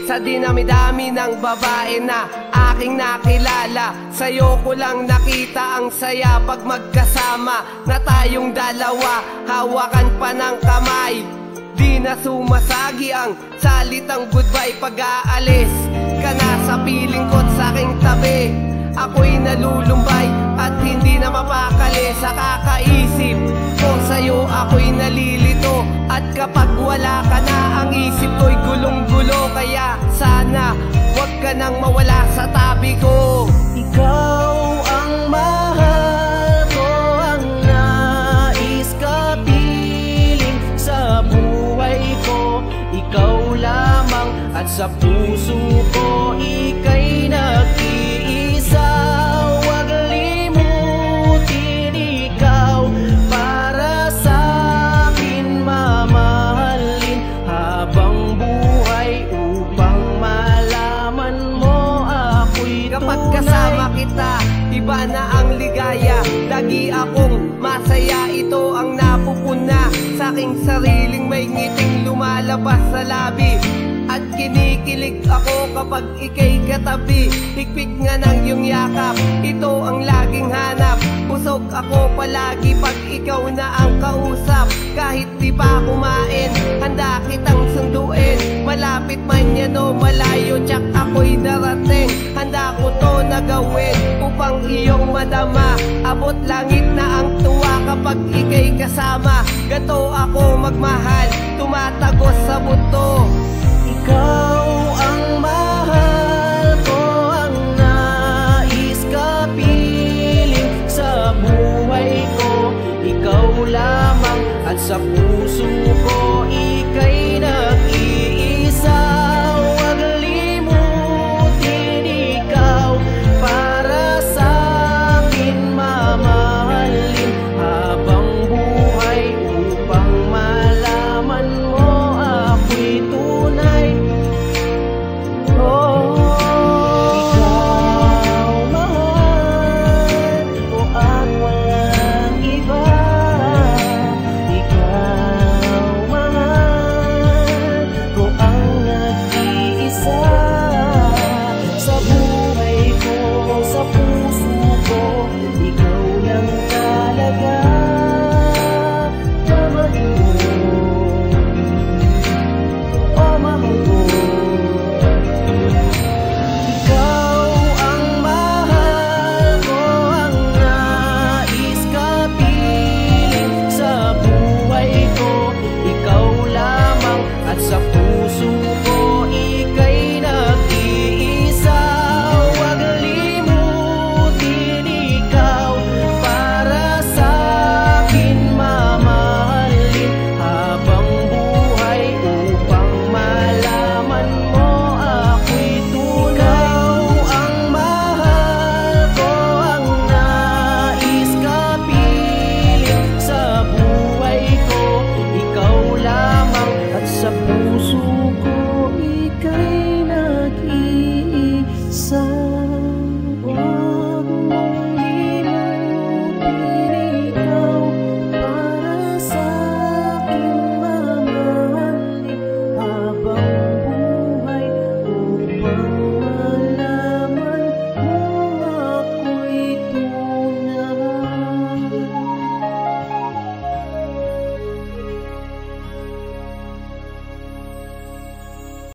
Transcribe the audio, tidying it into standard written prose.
Sa dinami-dami ng babae na aking nakilala, sa'yo ko lang nakita ang saya pag magkasama na tayong dalawa, hawakan pa ng kamay. Di na sumasagi ang salitang goodbye pag aalis ka na sa piling ko't sa aking tabi. Ako'y nalulumbay at hindi na mapakali sa kakaisip ko sa'yo, ako'y nalilito. At kapag wala ka na, ang isip ko'y gulong-gulo. Kaya sana huwag ka nang mawala sa tabi ko. Ikaw ang mahal ko, ang nais kapiling sa buhay ko. Ikaw lamang at sa puso ko, ika'y nag-iisa. Huwag limutin, ikaw para sa akin mamahalin habang buhay, upang malaman mo ako'y tunay. Kapag kasama kita, iba na ang ligaya. Lagi akong masaya, ito ang napupuna sa aking sariling may ngiting lumalabas sa labi. At kinikilig ako kapag ika'y katabi. Higpit nga ng iyong yakap, ito ang laging hanap. Busog ako palagi pag ikaw na ang kausap. Kahit di pa kumain, handa kitang sunduin. Malapit man yan o malayo, tsak ako'y darating. Handa ko to na gawin upang iyong madama. Abot langit na ang tuwa kapag ika'y kasama. Ganto ako magmahal, tumatagos sa buto.